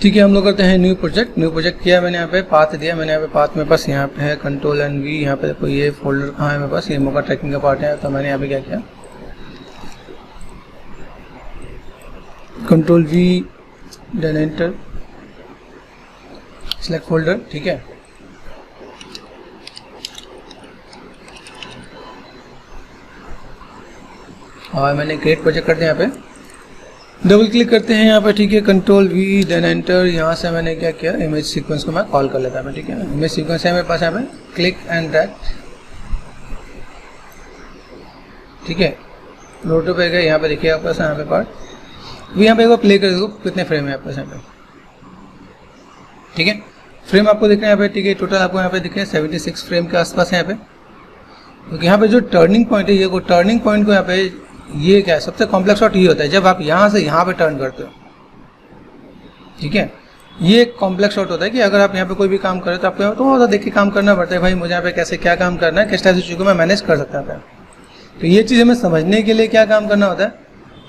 ठीक है, हम लोग करते हैं न्यू प्रोजेक्ट किया मैंने, यहाँ पे पाथ दिया मैंने, यहाँ पे पाथ मेरे पास यहाँ पे है Ctrl+V। यहाँ पे देखो ये फोल्डर कहाँ है मेरे पास, ये मोका ट्रैकिंग का पार्ट है। तो मैंने यहाँ पे क्या किया, Ctrl+V, then enter, select folder. ठीक है, और मैंने क्रिएट प्रोजेक्ट कर दिया। यहाँ पे डबल क्लिक करते हैं यहाँ पे। ठीक है, Ctrl+V, देन एंटर। यहाँ से मैंने क्या किया, इमेज सीक्वेंस को मैं कॉल कर लेता हूँ। ठीक है, इमेज सीक्वेंस है मेरे पास यहाँ पे, क्लिक एंड ड्रैग। ठीक है, रोटो पे गए, यहाँ पे देखिए आपके पास यहाँ पे पार्ट। अभी यहाँ पे एक बार प्ले कर दो, कितने फ्रेम है आपके पास यहाँ पे। ठीक है, फ्रेम आपको दिख रहे हैं यहाँ पे। ठीक है, टोटल आपको यहाँ पे दिख रहे हैं 76 फ्रेम के आसपास है यहाँ पे। क्योंकि यहाँ पे जो टर्निंग पॉइंट है, ये को टर्निंग पॉइंट को यहाँ पे, ये क्या है, सबसे कॉम्प्लेक्स शॉट ये होता है जब आप यहाँ से यहाँ पे टर्न करते हो। ठीक है, ये एक कॉम्प्लेक्स शॉट होता है कि अगर आप यहाँ पे कोई भी काम करें तो आपको थोड़ा सा देख के काम करना पड़ता है, भाई मुझे यहाँ पे कैसे क्या काम करना है, किस टाइप से चीज़ों को मैं मैनेज कर सकता हूँ। तो ये चीज़ हमें समझने के लिए क्या काम करना होता है,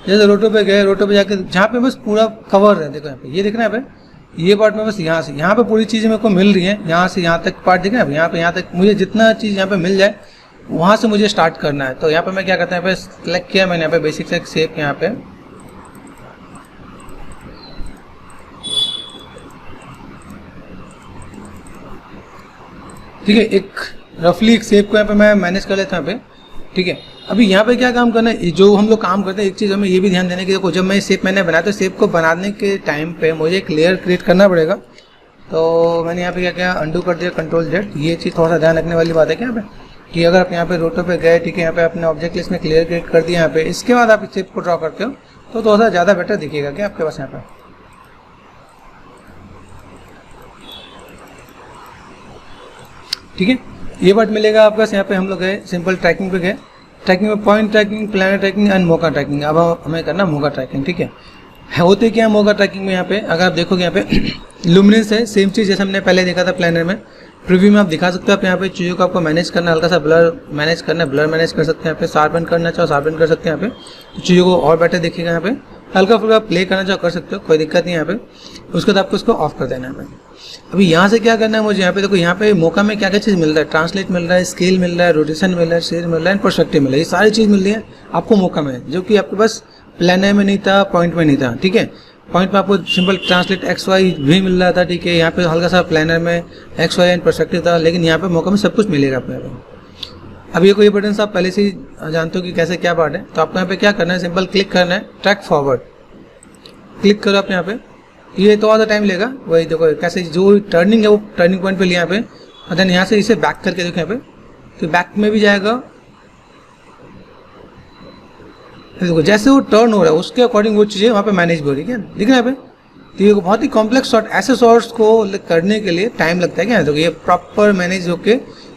जैसे रोटो पे गए, रोटो पे जाके जहाँ पे बस पूरा कवर है, देखो यहाँ पे ये दिख रहा है यहाँ पे, ये पार्ट में बस यहाँ से यहाँ पे पूरी चीज़ें मेरे को मिल रही है, यहाँ से यहाँ तक पार्ट दिख रहा है, यहाँ पे यहाँ तक मुझे जितना चीज़ यहाँ पे मिल जाए वहाँ से मुझे स्टार्ट करना है। तो यहाँ पे मैं क्या करता हूँ, यहाँ पे सिलेक्ट किया मैंने, यहाँ पे बेसिक से एक शेप यहाँ पे, ठीक है, एक रफली एक शेप को यहाँ पे मैं मैनेज कर लेता हूँ यहाँ पे। ठीक है, अभी यहाँ पे क्या काम करना है, जो हम लोग काम करते हैं, एक चीज़ हमें ये भी ध्यान देने की, देखो जब मैं शेप मैंने बनाया तो शेप को बनाने के टाइम पे मुझे एक लेयर क्रिएट करना पड़ेगा। तो मैंने यहाँ पे क्या किया, अंडू कर दिया, Ctrl+Z। ये चीज़ थोड़ा सा ध्यान रखने वाली बात है क्या यहाँ पे, कि अगर आप यहाँ पे रोटो पे गए, ठीक है, यहाँ पे अपने ऑब्जेक्ट लिस्ट में क्लियर क्रिएट कर दिया यहाँ पे, इसके बाद आप इस शेप को ड्रॉ करते हो तो थोड़ा सा ज़्यादा बेटर दिखेगा क्या आपके पास यहाँ पे। ठीक है, ये पार्ट मिलेगा आपका यहाँ पे। हम लोग गए सिंपल ट्रैकिंग पे गए, ट्रैकिंग में point tracking, planar tracking and Mocha tracking. अब हमें करना मोका ट्रैकिंग। ठीक है, होते क्या है मोका ट्रैकिंग में, यहाँ पे अगर आप देखोगे यहाँ पे लुमिनेंस है, सेम चीज़ जैसे हमने पहले देखा था प्लानर में। प्रीव्यू में आप दिखा सकते हो, आप यहाँ पे चीज़ों को आपको मैनेज करना, हल्का सा ब्लर मैनेज करना है, ब्लर मैनेज कर सकते हैं। यहाँ पे शार्पन करना चाहो शार्पन कर सकते हैं यहाँ पे, तो चीज़ों को और बेटर दिखेगा। यहाँ पे हल्का फुल्का प्ले करना चाहो कर सकते हो, कोई दिक्कत नहीं है यहाँ पे। उसके बाद आपको इसको ऑफ कर देना है। यहाँ पे अभी यहाँ से क्या करना है मुझे, यहाँ पे देखो यहाँ पे मोका में क्या क्या चीज़ मिल रहा है, ट्रांसलेट मिल रहा है, स्केल मिल रहा है, रोटेशन मिल रहा है, शेयर मिल रहा है, पर्सपेक्टिव मिल रहा है। ये सारी चीज़ मिल रही है आपको मोका में, जो कि आपके पास प्लानर में नहीं था, पॉइंट में नहीं था। ठीक है, पॉइंट में आपको सिंपल ट्रांसलेट XY भी मिल रहा था। ठीक है, यहाँ पे हल्का सा प्लानर में XY एंड पर्सपेक्टिव था, लेकिन यहाँ पे मौका में सब कुछ मिलेगा आपको यहाँ पे। अब ये कोई बटन आप पहले से ही जानते हो कि कैसे क्या पार्ट है, तो आपको यहाँ पे क्या करना है, सिंपल क्लिक करना है, ट्रैक फॉरवर्ड क्लिक करो आप यहाँ पे। ये थोड़ा सा टाइम लेगा, वही देखो कैसे जो टर्निंग है वो टर्निंग पॉइंट पे लिया यहाँ पे, और देन यहाँ से इसे बैक करके देखो यहाँ पे, तो बैक में भी जाएगा। देखो जैसे वो टर्न हो रहा है उसके अकॉर्डिंग वो चीज़ें वहाँ पे मैनेज हो रही है, दिख रहा है यहाँ पे। तो ये बहुत ही कॉम्प्लेक्स शॉट, ऐसे शॉट्स को करने के लिए टाइम लगता है क्या, देखो ये प्रॉपर मैनेज होके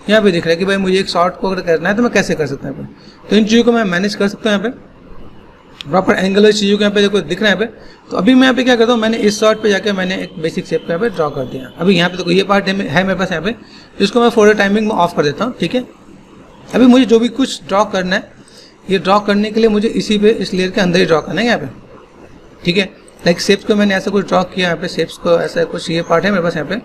यहाँ पे दिख रहा है कि भाई मुझे एक शॉट को अगर करना है तो मैं कैसे कर सकता हूँ। तो इन चीज़ों को मैं मैनेज कर सकता हूँ यहाँ पे, प्रॉपर एंगल चीज़ों को यहाँ पे देखो दिख रहा है यहाँ पे। तो अभी मैं यहाँ पे क्या करता हूँ, मैंने इस शॉट पे जाकर मैंने एक बेसिक शेप यहाँ पे ड्रॉ कर दिया। अभी यहाँ पे देखो ये पार्ट है मेरे पास यहाँ पे, इसको मैं फॉर टाइमिंग में ऑफ कर देता हूँ। ठीक है, अभी मुझे जो भी कुछ ड्रॉ करना है, ये ड्रॉ करने के लिए मुझे इसी पे इस लेयर के अंदर ही ड्रॉ करना है यहाँ पे। ठीक है, लाइक शेप्स को मैंने ऐसा कुछ ड्रॉ किया यहाँ पे, शेप्स को ऐसा कुछ ये पार्ट है मेरे पास यहाँ पे।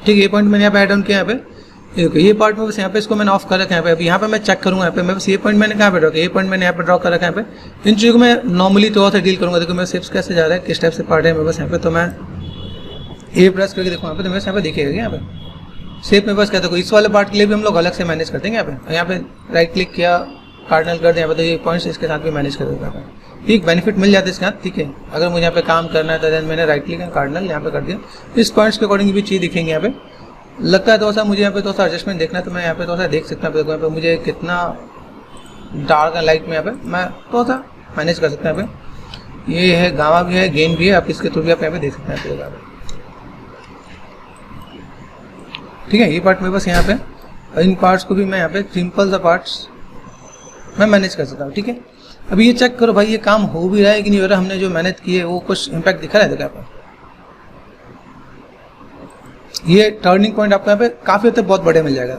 ठीक है, ये पॉइंट मैंने यहाँ पे ऐड ऑन किया यहाँ पे। ये पार्ट में बस यहाँ पे इसको मैंने ऑफ कर रखा है यहाँ पे। अभी यहाँ पे मैं चेक करूँगा यहाँ पे, मैं बस ये पॉइंट मैंने कहाँ पे ड्रॉ किया, ये पॉइंट मैंने यहाँ पे ड्रॉ कर रखा है यहाँ पे। इन चीज़ों को मैं नॉर्मली थोड़ा सा डील करूँगा। देखो मेरे शेप्स कैसे जा रहा है, किस टाइप से पार्ट है मेरे पास यहाँ पे। तो मैं ए प्रेस करके देखो यहाँ पे, तो मेरे यहाँ पे दिखेगा यहाँ पे शेप में बस क्या। देखो इस वाले पार्ट के लिए भी हम लोग अलग से मैनेज करते हैं यहाँ पे। यहाँ पे राइट क्लिक किया, कार्डिनल कर दिया यहाँ पे, तो ये पॉइंट्स इसके साथ भी मैनेज कर देगा यहाँ पे। ठीक बेनिफिट मिल जाता है इसके साथ। ठीक है, अगर मुझे यहाँ पे काम करना है तो देन मैंने राइट क्लिक कार्डिनल यहाँ पे कर दिया, इस पॉइंट्स के अकॉर्डिंग भी चीज़ दिखेंगे यहाँ पे। लगता है थोड़ा सा मुझे यहाँ पे थोड़ा सा एडजस्टमेंट देखना है, तो मैं यहाँ पे थोड़ा सा देख सकता हूँ। देखो यहाँ पे मुझे कितना डार्क एंड लाइट में यहाँ पे मैं थोड़ा सा मैनेज कर सकता हूँ यहाँ पे। ये है गामा भी है, गेन भी है, आप इसके थ्रू भी आप यहाँ पे देख सकते हैं यहाँ पे। ठीक है, ये पार्ट मेरे पास यहाँ पे, और इन पार्ट्स को भी मैं यहाँ पे सिंपल सा पार्ट्स मैं मैनेज कर सकता हूँ। ठीक है, अभी ये चेक करो भाई ये काम हो भी रहा है कि नहीं हो रहा, हमने जो मेहनत की है वो कुछ इम्पैक्ट दिखा रहा है। देखो यहाँ पे ये टर्निंग पॉइंट आपको यहाँ पे काफ़ी हद तक बहुत बड़े मिल जाएगा।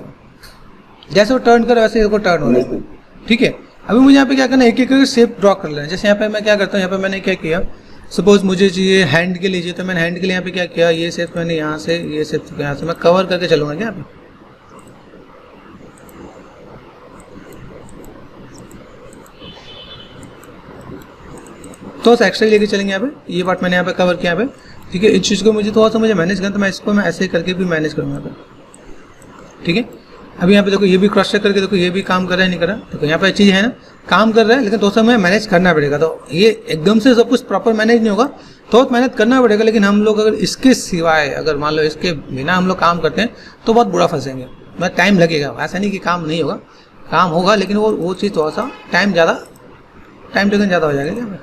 जैसे वो टर्न करे वैसे इसको टर्न हो रहा है। ठीक है। अभी मुझे यहाँ पे क्या करना है, एक एक करके शेप ड्रॉ कर लेना है। जैसे यहाँ पे मैं क्या करता हूँ, यहाँ पे मैंने क्या किया, सपोज मुझे चाहिए हैंड के लिए, तो मैंने हैंड के लिए यहाँ पे क्या किया, ये शेप मैंने यहाँ से, ये शेप यहाँ से मैं कवर करके चलूँगा क्या यहाँ पे। तो एक्स्ट्रा लेके चलेंगे यहाँ पे, ये पार्ट मैंने यहाँ पे कवर किया यहाँ पे, ठीक है। इस चीज़ को मुझे थोड़ा सा मुझे मैनेज करना, तो मैं इसको मैं ऐसे करके भी मैनेज करूँगा यहाँ पे, ठीक है। अभी यहाँ पे देखो ये भी क्रॉस चेक करके देखो, ये भी काम कर रहा है नहीं कर रहा, देखो यहाँ पे चीज़ है ना, काम कर रहा है, लेकिन दोस्तों हमें मैनेज करना पड़ेगा। तो ये एकदम से सब कुछ प्रॉपर मैनेज नहीं होगा, तो मेहनत करना पड़ेगा। लेकिन हम लोग अगर इसके सिवाय, अगर मान लो इसके बिना हम लोग काम करते हैं तो बहुत बुरा फंसेंगे, मतलब टाइम लगेगा। ऐसा नहीं कि काम नहीं होगा, काम होगा, लेकिन वो चीज़ थोड़ा सा टाइम टेकन ज़्यादा हो जाएगा क्या।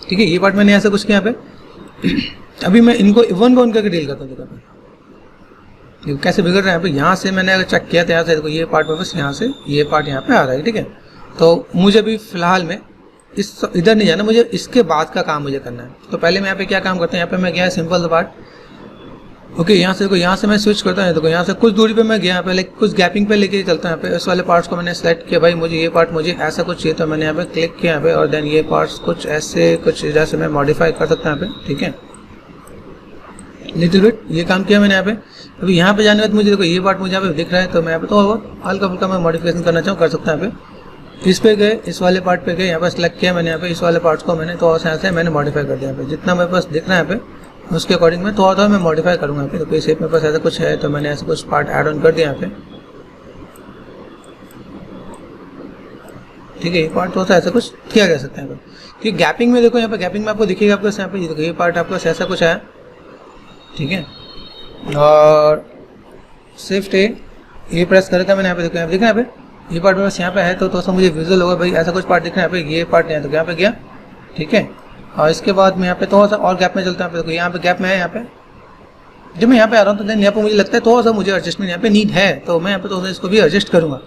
ठीक है, ये पार्ट मैंने ऐसा कुछ किया यहाँ पे। अभी मैं इनको वन बाय वन करके डील करता हूँ, देखो कैसे बिगड़ रहा है यहाँ पे। यहाँ से मैंने अगर चेक किया तो यहाँ से देखो ये पार्ट में बस यहाँ से ये पार्ट यहाँ पे आ रहा है, ठीक है। तो मुझे अभी फिलहाल में इधर नहीं जाना, मुझे इसके बाद का काम मुझे करना है। तो पहले मैं यहाँ पे क्या काम करता हूँ, यहाँ पे मैं गया सिंपल सा पार्ट, ओके। यहाँ से देखो, यहाँ से मैं स्विच करता हूँ, देखो यहाँ से कुछ दूरी पे मैं गया, यहाँ पे कुछ गैपिंग पे लेके चलता हूँ। यहाँ पे इस वाले पार्ट्स को मैंने सेलेक्ट किया, भाई मुझे ये पार्ट मुझे ऐसा कुछ चाहिए, तो मैंने यहाँ पे क्लिक किया यहाँ पे, और देन ये पार्ट्स कुछ ऐसे कुछ जैसे मैं मॉडिफाई कर सकता हूँ यहाँ पे, ठीक है। लिटिल बिट ये काम किया मैंने यहाँ पे। अभी यहाँ पे जाने के बाद मुझे देखो ये पार्ट मुझे यहाँ पे दिख रहा है, तो मैं यहाँ पे तो हल्का फुल्का मैं मॉडिफिकेशन करना चाहूँ, कर सकता हूँ यहाँ पे। इस पे गए, इस वाले पार्ट पे गए, यहाँ पे सेलेक्ट किया मैंने, यहाँ पे इस वाले पार्ट्स को मैंने तो यहाँ से मैंने मॉडिफाई कर दिया यहाँ पे, जितना मेरे पास दिख रहा है यहाँ पे उसके अकॉर्डिंग में थोड़ा मैं मॉडिफाई करूँगा यहाँ पे। तो शेप मेरे पास ऐसा कुछ है, तो मैंने ऐसा कुछ पार्ट ऐड ऑन कर दिया यहाँ पे, ठीक है। ये पार्ट थोड़ा सा ऐसा कुछ किया जा सकता है यहाँ पे, क्योंकि गैपिंग में देखो, यहाँ पे गैपिंग में आपको दिखेगा आपको यहाँ पे, देखो ये पार्ट आपको ऐसा कुछ है, ठीक है। और शिफ्ट ये प्रेस करके मैंने यहाँ पे देखो, यहाँ पे देखा यहाँ पे ये पार्ट बस यहाँ पे है, तो थोड़ा सा मुझे विजुअल होगा भाई ऐसा कुछ पार्ट दिख रहा है यहाँ पे, ये पार्ट नहीं है तो यहाँ पे गया, ठीक है। और इसके बाद मैं यहाँ पे थोड़ा सा और गैप में चलता हूँ, देखो यहाँ पे गैप में है, यहाँ पे जब मैं यहाँ पे आ रहा हूँ तो देन यहाँ पे मुझे लगता है थोड़ा सा मुझे एडजस्टमेंट यहाँ पे नीड है, तो मैं यहाँ पे थोड़ा सा इसको भी एडजस्ट करूँगा,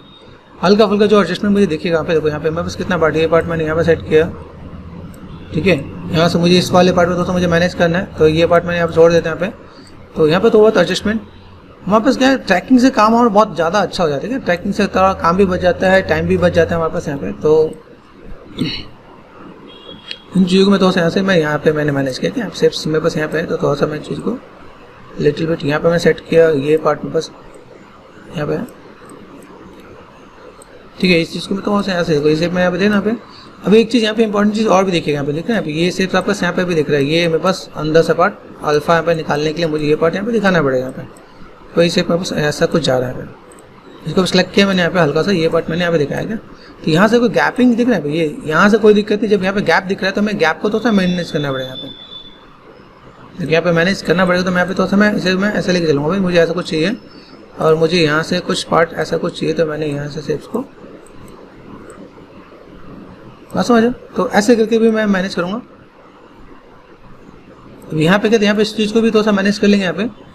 हल्का फुल्का जो एडजस्टमेंट मुझे देखिएगा यहाँ पे। देखो यहाँ पे मैं बस कितना पार्ट, ये पार्ट मैंने यहाँ पे सेट किया, ठीक है। यहाँ से मुझे इस वाले पार्ट में थोड़ा सा मुझे मैनेज करना है, तो ये पार्ट मैंने यहाँ पे छोड़ देता है यहाँ पे। तो यहाँ पे तो बहुत एडजस्टमेंट हमारे पास क्या है, ट्रैकिंग से काम और बहुत ज़्यादा अच्छा हो जाता है, ट्रैकिंग से थोड़ा काम भी बच जाता है, टाइम भी बच जाता है हमारे पास यहाँ पे। तो इन चीज़ों को मैं थोड़ा सा यहाँ से मैं यहाँ पे मैंने मैनेज किया, क्या शेप्स मेरे पास यहाँ पे है, तो थोड़ा सा मैं चीज़ को लिटिल बिट यहाँ पे मैं सेट किया, ये पार्ट में बस यहाँ पे है, ठीक है। इस चीज़ को मैं थोड़ा सा यहाँ से देखो, ये शेप मैं यहाँ पे देना यहाँ पे। अब एक चीज़ यहाँ पे इंपॉर्टेंट चीज़ और भी देखिएगा यहाँ पे, देखिए यहाँ पे ये शेप्स आपका यहाँ पे भी दिख रहा है, ये मेरे पास अंदर से पार्ट अल्फा यहाँ पे निकालने के लिए मुझे ये पार्ट यहाँ पे दिखाना पड़ेगा यहाँ पे। तो ये शेप मेरे पास ऐसा कुछ जा रहा है, इसको सेलेक्ट किया मैंने यहाँ पे हल्का सा, ये पार्ट मैंने यहाँ पे दिखाया क्या। तो यहाँ से कोई गैपिंग दिख रहा है, ये यहाँ से कोई दिक्कत नहीं, जब यहाँ पे गैप दिख रहा है तो मैं गैप को थोड़ा सा मैनेज करना पड़ेगा यहाँ पे, यहाँ पे मैनेज करना पड़ेगा। तो मैं यहाँ पे थोड़ा सा मैं इसे मैं ऐसे लेके चलूँगा, भाई मुझे ऐसा कुछ चाहिए और मुझे यहाँ से कुछ पार्ट ऐसा कुछ चाहिए, तो मैंने यहाँ से शेप्स को बस समझो, तो ऐसे करके भी मैं मैनेज करूँगा। अब यहाँ पे कहते हैं, यहाँ पे इस चीज़ को भी थोड़ा सा मैनेज कर लेंगे यहाँ पे।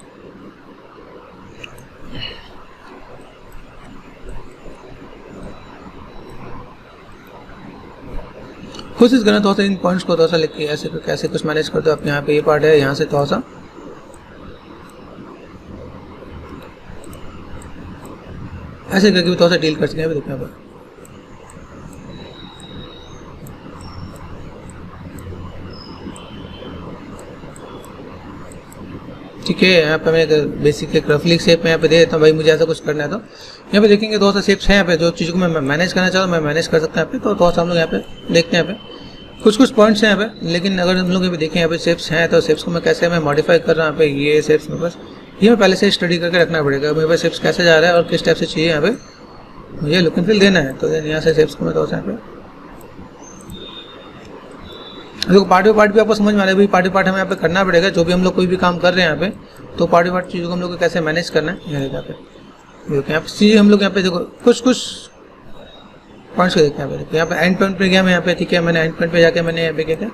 कोशिश करना थोड़ा सा इन पॉइंट्स को थोड़ा सा लिख के ऐसे कैसे कुछ मैनेज कर दो आप। यहाँ पे ये पार्ट है, यहाँ से थोड़ा सा ऐसे करके भी थोड़ा सा डील कर सकें। देखो यहाँ पर ठीक है, यहाँ पे मैं बेसिक एक रफली शेप में यहाँ पे दे देता हूँ, भाई मुझे ऐसा कुछ करना है। तो यहाँ पे देखेंगे थोड़ा सा शेप्स हैं यहाँ पे, जो चीज़ को मैं मैनेज करना चाहता हूँ मैं मैनेज कर सकता हूँ यहाँ पे। तो थोड़ा सा हम लोग यहाँ पे देखते हैं, यहाँ पे कुछ पॉइंट्स हैं यहाँ पे, लेकिन अगर हम लोग यहाँ पे देखें यहाँ पे शेप्स हैं, तो शेप्स को मैं कैसे मैं मॉडिफाई कर रहा हूँ यहाँ पे। ये शेप्स मेरे पास ये मैं पहले से स्टडी करके रखना पड़ेगा, मेरे पास शेप्स कैसे जा रहा है और किस टाइप से चाहिए यहाँ पे मुझे लुक एंड फील देना है। तो यहाँ से शेप्स को मैं थोड़ा सा यहाँ पे देखो पार्ट बाय पार्ट भी आपको समझ में आ रहा है, भाई पार्ट बाय पार्ट हमें यहाँ पे करना पड़ेगा। जो भी हम लोग कोई भी काम कर रहे हैं यहाँ पे, तो पार्ट बाय पार्ट चीज़ों को हम लोग को कैसे मैनेज करना है यहाँ पे देखो। यहाँ पे चीज़ें हम लोग यहाँ पे देखो कुछ पॉइंट्स को देखते हैं यहाँ पे। देखो यहाँ पे एंड पॉइंट पे गया मैं यहाँ पे, ठीक है। मैंने एंड पॉइंट पे जाके मैंने यहाँ पे क्या किया,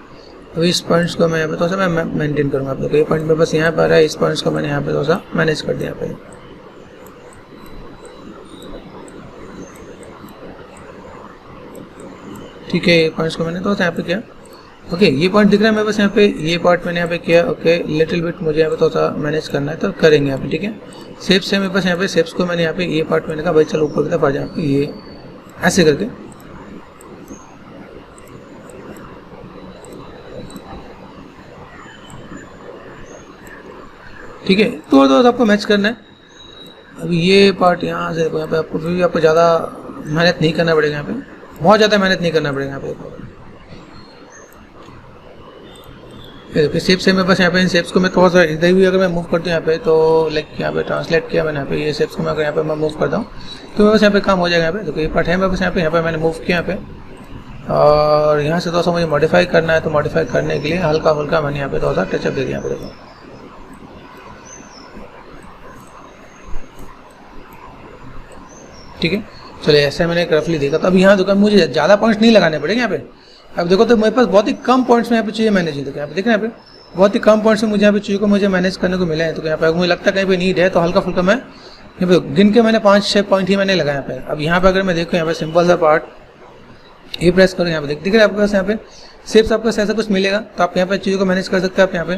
तो इस पॉइंट्स को मैं यहाँ पे थोड़ा सा मैं मेंटेन करूँगा। आप देखो ये पॉइंट में बस यहाँ पर है, इस पॉइंट्स को मैंने यहाँ पे थोड़ा सा मैनेज कर दिया यहाँ पे, ठीक है। ये पॉइंट्स को मैंने थोड़ा सा यहाँ पे किया। ओके ये पॉइंट दिख रहा है मेरे पास यहाँ पे, ये पार्ट मैंने यहाँ पे किया। ओके लिटिल बिट मुझे यहाँ पे थोड़ा सा मैनेज करना है तो करेंगे यहाँ पे, ठीक है। शेप्स है मेरे पास यहाँ पे, शेप्स को मैंने यहाँ पे ये पार्ट मैंने कहा भाई चलो ऊपर की तरफ आ जाए, ये ऐसे करके ठीक है। तो आपको मैच करना है। अभी ये पार्ट यहाँ से यहाँ पे आपको फिर भी आपको ज़्यादा मेहनत नहीं करना पड़ेगा, यहाँ पे बहुत ज़्यादा मेहनत नहीं करना पड़ेगा यहाँ पे। शेप्स है मेरे पास यहाँ पे, इन शेप्स को मैं थोड़ा सा इधर भी अगर मैं मूव करता हूँ यहाँ पे तो लाइक यहाँ पे ट्रांसलेट किया मैंने यहाँ पे, ये शेप्स को मैं अगर यहाँ पे मैं मूव करता हूँ तो मेरे पास यहाँ पे काम हो जाएगा यहाँ पे। देखो ये पार्ट है मेरे पास यहाँ पे मैंने मूव किया यहाँ पे, और यहाँ से थोड़ा सा मुझे मॉडिफाई करना है तो मॉडिफाई करने के लिए हल्का फुल्का मैंने यहाँ पे थोड़ा सा टचअप दे दिया यहाँ पे। देखो ठीक है, चलिए ऐसे मैंने एक रफली देखा। तो अब यहाँ देखो मुझे ज़्यादा पॉइंट्स नहीं लगाने पड़ेंगे यहाँ पे। अब देखो तो मेरे पास बहुत ही कम पॉइंट्स में यहाँ पे चाहिए मैनेज, देखो यहाँ पे, देखना यहाँ पे बहुत ही कम पॉइंट्स में मुझे यहाँ पे चीज़ों को मुझे मैनेज करने को मिला है। तो यहाँ पे मुझे लगता है कहीं पे नीड है तो हल्का फुल्का मैं यहाँ पे गिन के मैंने 5-6 पॉइंट ही मैंने लगाया यहाँ पे। अब यहाँ पे अगर मैं देखूँ यहाँ पे सिंपल सा पार्ट ये प्रेस करूँ यहाँ पे, दिख रहा है आपके पास यहाँ पे शेप्स आपको ऐसा कुछ मिलेगा तो आप यहाँ पे चीज़ों को मैनेज कर सकते हैं आप यहाँ पे।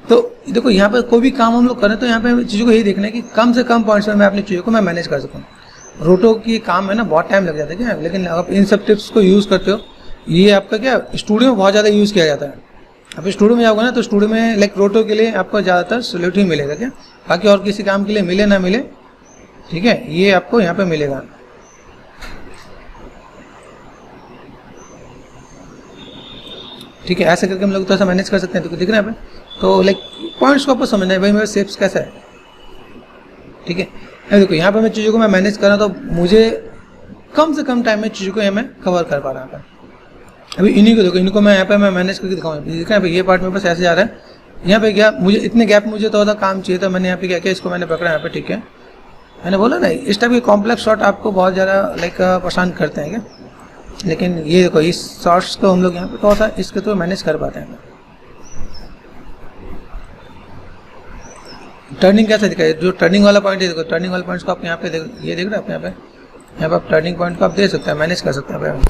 तो देखो यहाँ पे कोई भी काम हम लोग करें तो यहाँ पे चीज़ों को यही देखना है कि कम से कम पॉइंट्स में मैं अपनी चीज़ों को मैं मैनेज कर सकूँ। रोटो की काम है ना बहुत टाइम लग जाता है क्या, लेकिन आप इन सब टिप्स को यूज़ करते हो, ये आपका क्या स्टूडियो में बहुत ज़्यादा यूज़ किया जाता है। आप स्टूडियो में जाओगे ना तो स्टूडियो में लाइक रोटो के लिए आपको ज़्यादातर सोल्यूट ही मिलेगा क्या, बाकी और किसी काम के लिए मिले ना मिले, ठीक है, ये आपको यहाँ पे मिलेगा। ठीक है, ऐसे करके हम लोग थोड़ा सा मैनेज कर सकते हैं। तो दिख रहा है यहाँ पे, तो लाइक पॉइंट्स को आपको समझना है भाई मेरा शेप्स कैसा है, ठीक है। देखो यहाँ पे मैं चीज़ों को मैं मैनेज कर रहा हूँ तो मुझे कम से कम टाइम में चीज़ों को यहाँ मैं कवर कर पा रहा हूँ। अभी इन्हीं को देखो, इनको मैं यहाँ पे मैं मैनेज करके दिखाऊँ। देखा यहाँ पे ये पार्ट मेरे पास ऐसे जा रहा है, यहाँ पे क्या मुझे इतने गैप मुझे थोड़ा काम चाहिए था, मैंने यहाँ पे क्या किया इसको मैंने पकड़ा यहाँ पे, ठीक है। मैंने बोला ना इस टाइप के कॉम्प्लेक्स शॉट आपको बहुत ज़्यादा लाइक पसंद करते हैं क्या, लेकिन ये देखो इस शॉट्स को हम लोग यहाँ पे थोड़ा सा इसके थ्रू मैनेज कर पाते हैं। टर्निंग कैसे दिखा है, जो टर्निंग वाला पॉइंट है देखो, टर्निंग वाले पॉइंट्स को आप यहाँ पे ये देख रहे हैं आप यहाँ पे आप टर्निंग पॉइंट को आप दे सकते हैं, मैनेज कर सकते हैं।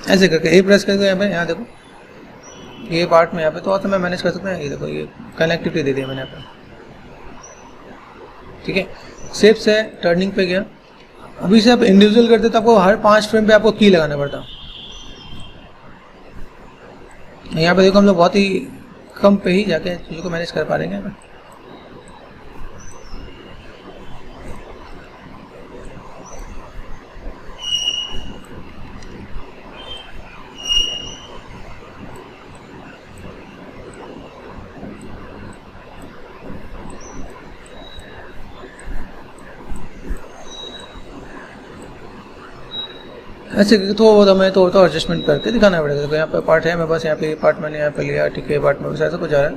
ऐसे करके ए प्रेस करके यहाँ देखो ये पार्ट में यहाँ पे तो मैं मैनेज कर सकता हूँ। ये देखो ये कनेक्टिविटी दे दी मैंने यहाँ पे, ठीक है। शेप्स है, टर्निंग पे गया। अभी से आप इंडिविजुअल करते तो आपको हर 5 फ्रेम पे आपको की लगाना पड़ता। यहाँ पे देखो हम लोग बहुत ही कम पे ही जाके चीज़ों को मैनेज कर पा रहे हैं। ऐसे तो हमें तो एडजस्टमेंट करके दिखाना पड़ेगा। देखो यहाँ पे पार्ट है मेरे पास, यहाँ पे पार्ट मैंने यहाँ पे लिया, ठीक है। पार्ट में बस ऐसा कुछ जा रहा है,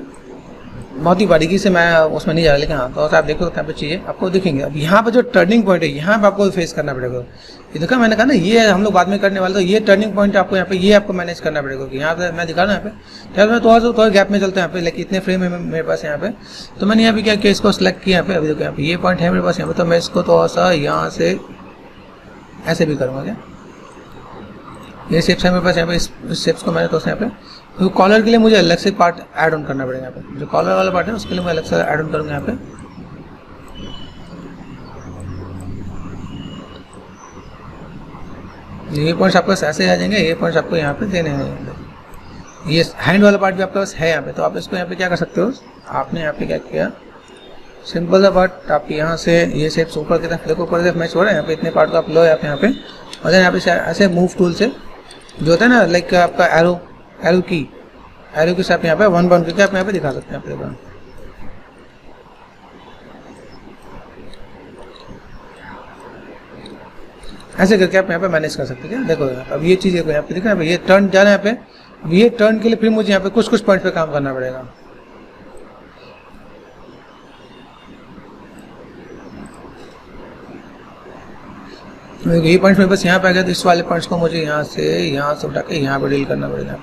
बहुत ही बारीकी से मैं उसमें नहीं जा रहा, लेकिन हाँ तो आप देखो यहाँ पे चीज़ें आपको दिखेंगे। अब यहाँ पे जो टर्निंग पॉइंट है यहाँ पे आपको फेस करना पड़ेगा। ये देखा मैंने कहा ना ये हम लोग बाद में करने वाले, तो ये टर्निंग पॉइंट आपको यहाँ पे ये आपको मैनेज करना पड़ेगा। यहाँ पे मैं दिखा रहा हूँ यहाँ पे, मैं थोड़ा गैप में चलता है यहाँ पे, लेकिन इतने फ्रेम है मेरे पास यहाँ पे। तो मैंने यहाँ पे क्या किया, इसको सेलेक्ट किया यहाँ पे। अभी देखो यहाँ पे ये पॉइंट है मेरे पास यहाँ पे, तो मैं इसको थोड़ा सा यहाँ से ऐसे भी करूँगा क्या, ये शेप्स है मेरे पास यहाँ पे, इस शेप्स को मैंने तो यहाँ पे तो कॉलर के लिए मुझे अलग से पार्ट ऐड ऑन करना पड़ेगा। यहाँ पे जो कॉलर वाला पार्ट है उसके लिए मैं अलग से ऐड ऑन करूँगा यहाँ पे। ये पॉइंट्स आपके पास ऐसे आ जाएंगे, ये पॉइंट्स आपको यहाँ पे देने हैं। ये हैंड वाला पार्ट भी आपके पास है यहाँ पे, तो आप इसको यहाँ पे क्या कर सकते हो, आपने यहाँ पे क्या किया, सिंपल सा पार्ट आप यहाँ से ये शेप्स ऊपर की तरफ देखो, ऊपर की तरफ मैच हो रहा है। यहाँ पे इतने पार्ट को आप लो यहाँ पे, और यहाँ पे ऐसे मूव टूल से जो होता है ना लाइक आपका एरो की से आप यहाँ पे 1 बाउंड करके आप यहाँ पे दिखा सकते हैं आप। ऐसे करके आप यहाँ पे मैनेज कर सकते हैं। देखो अब ये चीज़ यहाँ पे दिख रहा है, ये टर्न जाना है यहाँ पे। अब ये टर्न के लिए फिर मुझे यहाँ पे कुछ पॉइंट पे काम करना पड़ेगा। ये पॉइंट्स में बस यहाँ पे आ गया, तो इस वाले पॉइंट्स को मुझे यहाँ से उठा के यहाँ पे डील करना पड़ेगा।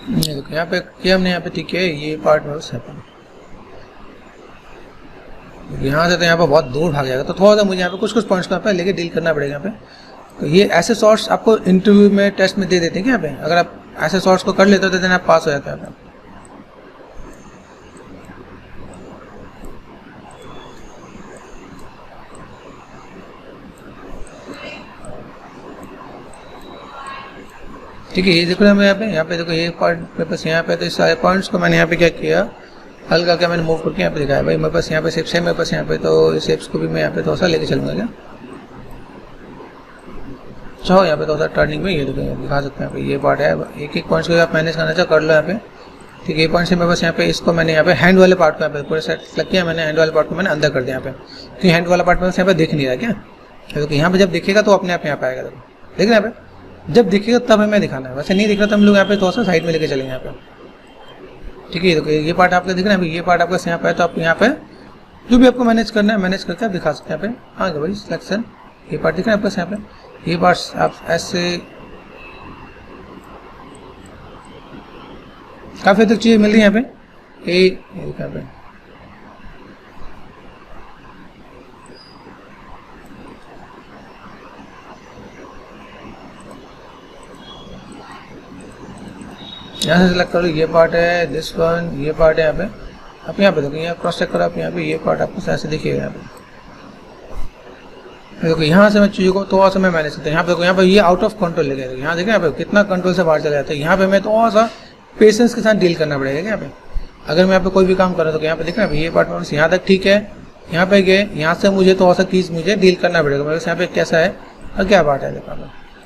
ये देखो यहाँ पे किया हमने यहाँ पे, ठीक है, ये पार्ट में बस यहाँ से तो यहाँ पे बहुत दूर भाग जाएगा, तो थोड़ा सा मुझे यहाँ पे कुछ पॉइंट्स को यहाँ पे लेके डील करना पड़ेगा यहाँ पे। तो ये ऐसे शॉर्ट्स आपको इंटरव्यू में टेस्ट में दे देते हैं क्या यहाँ पे, अगर आप ऐसे शॉर्ट्स को कर लेते हो तो देन आप पास हो जाते हैं। ठीक है, ये देखो मैं यहाँ पे देखो ये पॉइंट मेरे पास यहाँ पे, तो इस सारे पॉइंट्स को मैंने यहाँ पे क्या किया, हल्का क्या मैंने मूव करके यहाँ पे दिखाया। भाई मेरे पास यहाँ पे शेप्स है, मेरे पास यहाँ पे, तो इस शेप्स को भी मैं यहाँ पे थोड़ा सा लेके चलूँगा क्या, चाहो यहाँ पे थोड़ा सा टर्निंग में, ये देखो दिखा सकते हैं यहाँ पे ये पार्ट है। एक एक पॉइंट्स को आप मैनेज करना चाहो कर लो यहाँ पे। ठीक है, ये पॉइंट से मेरे पास यहाँ पे, इसको मैंने यहाँ पे हैंड वाले पार्ट को यहाँ पे पूरे सेट सेलेक्ट किया मैंने, हैंड वाले पार्ट को मैंने अंदर कर दिया यहाँ पे, क्योंकि हैंड वाला पार्ट में यहाँ पे दिख नहीं रहा क्या। देखो यहाँ पे जब दिखेगा तो अपने आप यहाँ पे आएगा, देखो देख रहे हैं यहाँ पे, जब दिखेगा तब हमें दिखाना है, वैसे नहीं दिख रहा तो हम लोग यहाँ पे थोड़ा सा साइड में लेके चलेंगे यहाँ पे। ठीक है, देखो ये पार्ट आपका दिख रहा है, ये पार्ट आपका यहाँ पे है, तो आप यहाँ पे जो भी आपको मैनेज करना है मैनेज करके आप दिखा सकते हैं यहाँ पे। आगे भाई सिलेक्शन, ये पार्ट दिख रहा है आपका यहाँ पे, ये पार्ट आप ऐसे काफ़ी तक चीज़ें मिल रही है यहाँ पे। यहाँ पे यहाँ से सिलेक्ट करो, ये पार्ट है, दिस वन, ये पार्ट है यहाँ पे। आप यहाँ पे देखो, यहाँ क्रॉस चेक करो आप यहाँ पे, ये पार्ट आपको ऐसे दिखेगा यहाँ पे। देखो यहाँ से मैं चीज़ों को थोड़ा सा मैं मैनेज करता हूँ। यहाँ पे देखो, यहाँ पे ये आउट ऑफ कंट्रोल लेके, यहाँ देखो यहाँ पे कितना कंट्रोल से बाहर चला जाता है। यहाँ पे मैं थोड़ा सा पेशेंस के साथ डील करना पड़ेगा यहाँ पे। अगर मैं यहाँ पे कोई भी काम कर रहा हूँ तो यहाँ पे देख रहे हैं ये पार्ट में यहाँ तक ठीक है, यहाँ पे गए, यहाँ से मुझे थोड़ा सा चीज़ मुझे डील करना पड़ेगा, मेरे यहाँ पे कैसा है और क्या पार्ट है। देखो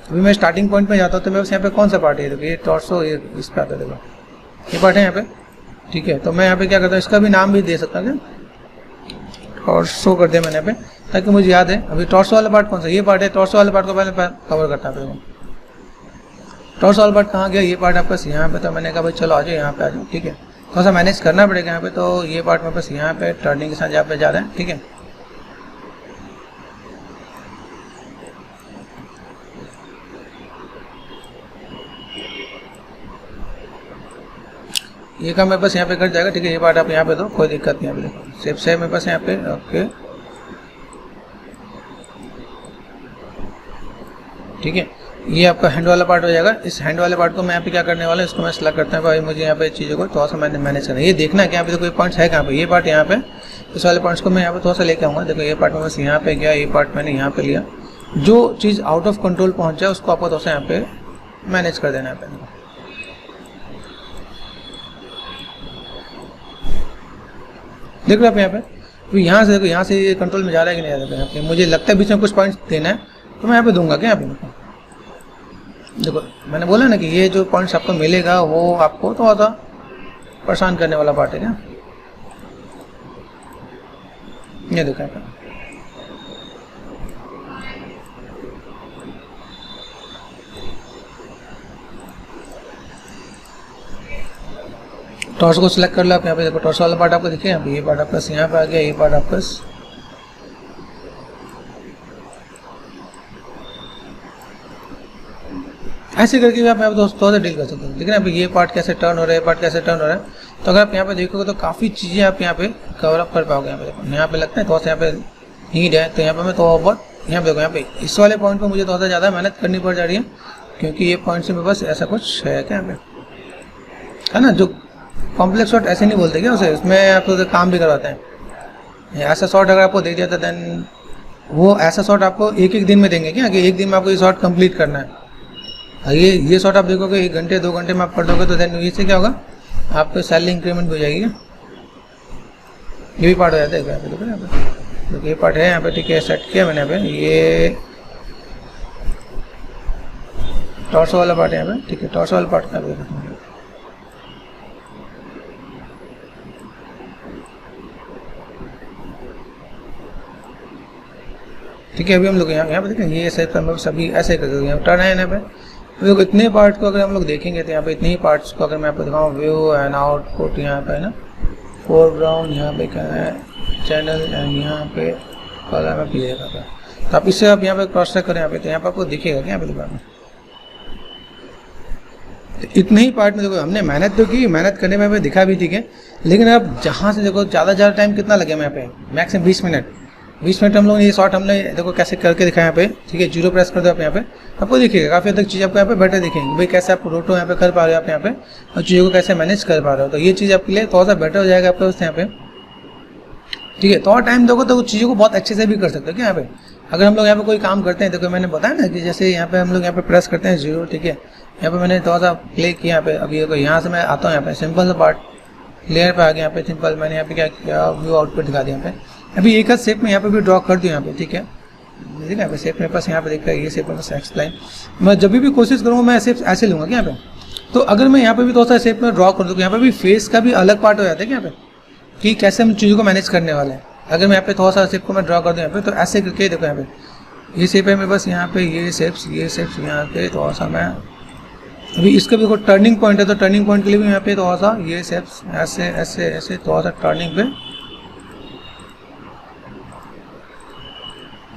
अभी मैं स्टार्टिंग पॉइंट में जाता हूँ तो मेरे यहाँ पे कौन सा पार्ट है, देखो ये टॉर्सो, ये इस पे आता है, देखो ये पार्ट है यहाँ पे। ठीक है, तो मैं यहाँ पे क्या करता हूँ, इसका भी नाम भी दे सकता हूँ, टॉर्सो कर दिया मैंने यहाँ पे, ताकि मुझे याद है। अभी टॉर्सो वाला पार्ट कौन सा, ये पार्ट है, टॉर्सो वाले पार्ट को पहले कवर करता है। टॉर्सो वाला पार्ट कहाँ गया, ये पार्ट आपका यहाँ पे, तो मैंने कहा भाई चलो आ जाओ यहाँ पे आ जाओ। ठीक है, थोड़ा सा मैनेज करना पड़ेगा यहाँ पे। तो ये पार्ट मेरे पास यहाँ पे टर्निंग के साथ यहाँ पे जा रहा है। ठीक है, ये काम मेरे पास यहाँ पे कर जाएगा। ठीक है, ये पार्ट आप यहाँ पे दो, कोई दिक्कत नहीं। यहाँ पे देखो सेफ से मेरे पास यहाँ पे। ओके ठीक है, ये आपका हैंड वाला पार्ट हो जाएगा। इस हैंड वाले पार्ट को मैं यहाँ पे क्या करने वाला है, इसको मैं सिलेक्ट करता हूँ। भाई मुझे यहाँ पे चीज़ों को थोड़ा सा मैंने मैनेज करना है। ये देखना है कि यहाँ पे देखो ये पॉइंट्स है कहाँ पे, ये पार्ट यहाँ पे, इस वाले पॉइंट्स को मैं यहाँ पे थोड़ा सा लेके आऊँगा। देखो ये पार्ट में बस यहाँ पे गया, ये पार्ट मैंने यहाँ पे लिया। जो चीज़ आउट ऑफ कंट्रोल पहुँच जाए उसको आपको थोड़ा सा यहाँ पे मैनेज कर देना है। देख रहे हो आप यहाँ पे, तो यहाँ से देखो, यहाँ से ये कंट्रोल में जा रहा है कि नहीं जा रहा है। यहाँ पे मुझे लगता है बीच में कुछ पॉइंट्स देना है, तो मैं यहाँ पे दूंगा क्या। यहाँ पे देखो मैंने बोला ना कि ये जो पॉइंट्स आपको मिलेगा वो आपको थोड़ा सा परेशान करने वाला पार्ट है क्या। ये देखो यहाँ पे टॉर्स को सिलेक्ट कर लो आप। यहाँ पे देखो टॉर्स वाला पार्ट आपको दिखे, यहाँ पे ये पार्ट आपका यहाँ पे आ गया, ये पार्ट आपका ऐसे करके भी आप यहाँ पे दोस्तों से डील कर सकते हैं। लेकिन अभी ये पार्ट कैसे टर्न हो रहा है, ये पार्ट कैसे टर्न हो रहा है, तो अगर आप यहाँ पे देखोगे तो काफ़ी चीज़ें आप यहाँ पे कवर अप कर पाओगे। यहाँ पे देखो, यहाँ पे लगता है थोड़ा सा यहाँ पे नीड है, तो यहाँ पे मैं थोड़ा बहुत यहाँ पे देखो, यहाँ पे इस वाले पॉइंट पर मुझे थोड़ा सा ज़्यादा मेहनत करनी पड़ जा रही है, क्योंकि ये पॉइंट से मेरे पास ऐसा कुछ है क्या यहाँ पे, है ना। जो कॉम्प्लेक्स शॉट ऐसे नहीं बोलते क्या उसे, उसमें आपको काम भी करवाते हैं। ऐसा शॉट अगर आपको दे दिया था देन वो ऐसा शॉट आपको एक एक दिन में देंगे क्या, कि एक दिन में आपको ये शॉट कंप्लीट करना है। ये शॉट आप देखोगे 1 घंटे 2 घंटे में आप कर दोगे, तो देन इससे क्या होगा, आपको सैलरी इंक्रीमेंट हो जाएगी। ये भी पार्ट हो जाता है यहाँ पे, देखो यहाँ पे, देखो ये पार्ट है यहाँ पे। ठीक है, सेट किया मैंने यहाँ पे, ये टॉर्सो वाला पार्ट है यहाँ पे। ठीक है, टॉर्सो वाला पार्ट यहाँ पे ठीक है। अभी हम लोग यहाँ पे देखें, ये ऐसे सभी ऐसे कर देंगे, टर्न है यहाँ पे। देखो इतने पार्ट को अगर हम लोग देखेंगे तो यहाँ पे इतने ही पार्ट्स को अगर मैं आपको दिखाऊँ, व्यू एंड आउटपुट यहाँ पे है ना, फोरग्राउंड यहाँ पे क्या है, चैनल एंड यहाँ पे कलर में प्ले करता है। तो आप इससे आप यहाँ पे क्रॉस चेक करें यहाँ पे, तो यहाँ पे आपको दिखेगा क्या यहाँ पे दुकान में, तो इतने ही पार्ट में देखो हमने मेहनत तो की, मेहनत करने में हमें दिखा भी, ठीक है, लेकिन अब जहाँ से देखो ज़्यादा टाइम कितना लगे यहाँ पे, मैक्सिमम 20 मिनट। 20 मिनट हम लोग ये शॉट हमने देखो कैसे करके दिखाया यहाँ पे, ठीक है। 0 प्रेस कर दो आप यहाँ पे, आपको देखिएगा काफ़ी हद तक चीज़ आपको यहाँ पे बेटर दिखेंगे भाई, कैसे आप रोटो यहाँ पे कर पा रहे हो आप यहाँ पे, और चीज़ों को कैसे मैनेज कर पा रहे हो। तो ये चीज़ आपके लिए थोड़ा सा बेटर हो जाएगा आपके पास यहाँ पे, ठीक है। थोड़ा टाइम दोगे तो चीज़ों को बहुत अच्छे से भी कर सकते हो क्या यहाँ पे। अगर हम लोग यहाँ पे कोई काम करते हैं, देखो मैंने बताया ना कि जैसे यहाँ पे हम लोग यहाँ पे प्रेस करते हैं 0, ठीक है। यहाँ पे मैंने थोड़ा सा प्ले किया यहाँ पे, अभी देखो यहाँ से मैं आता हूँ यहाँ पे, सिंपल सा पार्ट लेयर पे आ गया यहाँ पे, सिंपल मैंने यहाँ पे क्या किया, व्यू आउटपुट दिखा दिया यहाँ पे। अभी एक शेप में यहाँ पे भी ड्रॉ कर दिया यहाँ पे, ठीक है। ठीक है, शेप मेरे पास यहाँ पे दिख रहा है, ये शेप मेरे पास एक्सप्लाइन। मैं जब भी कोशिश करूँगा मैं शेप ऐसे लूँगा क्या यहाँ पे। तो अगर मैं यहाँ पे भी थोड़ा सा शेप में ड्रॉ कर दूँ, यहाँ पे भी फेस का भी अलग पार्ट हो जाता है क्या यहाँ पे, कि कैसे हम चीज़ों को मैनेज करने वाले हैं। अगर मैं यहाँ पे थोड़ा सा शेप को मैं ड्रॉ कर दूँ यहाँ पे, तो ऐसे करके देखो यहाँ पे ये शेप है मेरे पास, यहाँ पे ये शेप्स यहाँ पे थोड़ा सा मैं अभी इसका भी देखो टर्निंग पॉइंट है, तो टर्निंग पॉइंट के लिए भी यहाँ पे थोड़ा सा ये शेप्स ऐसे ऐसे ऐसे थोड़ा सा टर्निंग पे।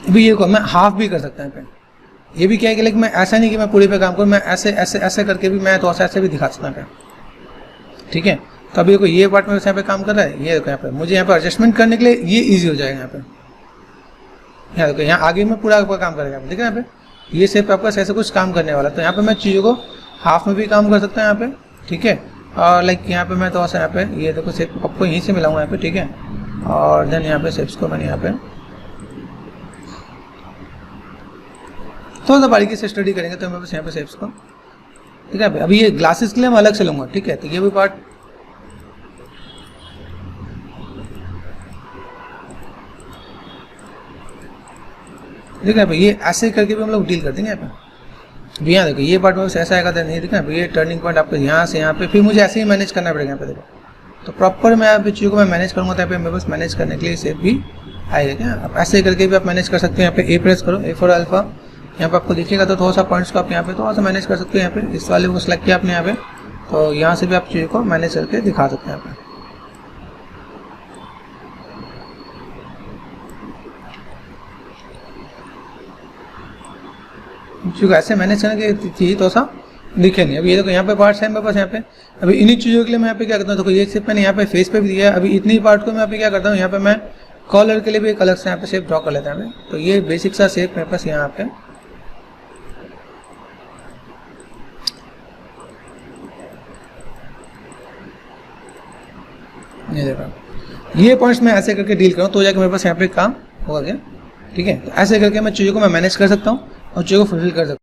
अभी ये को मैं हाफ भी कर सकता हूँ यहाँ पे, ये भी क्या है कि लेकिन मैं ऐसा नहीं कि मैं पूरी पे काम करूँ, मैं ऐसे ऐसे ऐसे करके भी मैं थोड़ा सा ऐसे भी दिखा सकता हूँ यहाँ पे, ठीक है। तो अभी देखो ये पार्ट में यहाँ पे काम कर रहा है, ये देखो यहाँ पे मुझे यहाँ पे एडजस्टमेंट करने के लिए ये ईजी हो जाएगा यहाँ पे। यहाँ देखो यहाँ आगे में पूरा आपका काम करेगा, ठीक है। यहाँ पे ये शेप आपका ऐसे कुछ काम करने वाला, तो यहाँ पे मैं चीज़ों को हाफ में भी काम कर सकता हूँ यहाँ पे, ठीक है। और लाइक यहाँ पे मैं थोड़ा सा यहाँ पे ये देखो शेप आपको यहीं से मिलाऊंगा यहाँ पे, ठीक है। और देन यहाँ पे शेप्स को मैंने यहाँ पे थोड़ा सा बारीकी से स्टडी करेंगे तो मैं बस यहाँ पे शेप्स को, ठीक है। अभी ये ग्लासेस के लिए मैं अलग से लूँगा, ठीक है। तो ये भी पार्ट ठीक है भाई, ये ऐसे करके भी हम लोग डील कर देंगे यहाँ पे। यहाँ देखो ये पार्ट में ऐसा आएगा तो नहीं, देखा ये टर्निंग पॉइंट आपको यहाँ से यहाँ पे, फिर मुझे ऐसे ही मैनेज करना पड़ेगा यहाँ पे। देखो तो प्रॉपर मैं यहाँ पे चीज़ों को मैं मैनेज करूँगा, तो यहाँ पे मेरे पास मैनेज करने के लिए शेप भी आएगा क्या। आप ऐसे करके भी आप मैनेज कर सकते हो। यहाँ पे ए प्रेस करो, ए फॉर अल्फा, यहाँ पे आपको दिखेगा तो थोड़ा सा पॉइंट्स को आप यहाँ पे थोड़ा सा मैनेज कर सकते हो। यहाँ पे इस वाले को सिलेक्ट किया आपने यहाँ पे, तो यहाँ से भी आप चीज़ों को मैनेज करके दिखा सकते हैं यहाँ पे। चीज़ों को ऐसे मैनेज करने की चीज़ तो सा दिखे नहीं। अभी ये देखो यहाँ पे पार्ट्स है मेरे पास यहाँ पे। अभी इन्हीं चीज़ों के लिए मैं यहाँ पे क्या करता हूँ, देखो ये शेप मैंने यहाँ पे फेस पे भी दिया है। अभी इतनी पार्ट को मैं यहाँ पे क्या करता हूँ, यहाँ पे मैं कॉलर के लिए भी एक अलग से यहाँ पे शेप ड्रॉ कर लेता है। तो ये बेसिक सा शेप मेरे पास यहाँ पे ये देखो, ये पॉइंट्स मैं ऐसे करके डील करूँ तो जाके मेरे पास यहाँ पे काम हो गया, ठीक है। तो ऐसे करके मैं चीज़ों को मैं मैनेज कर सकता हूँ और चीज़ों को फुलफिल कर सकता हूँ।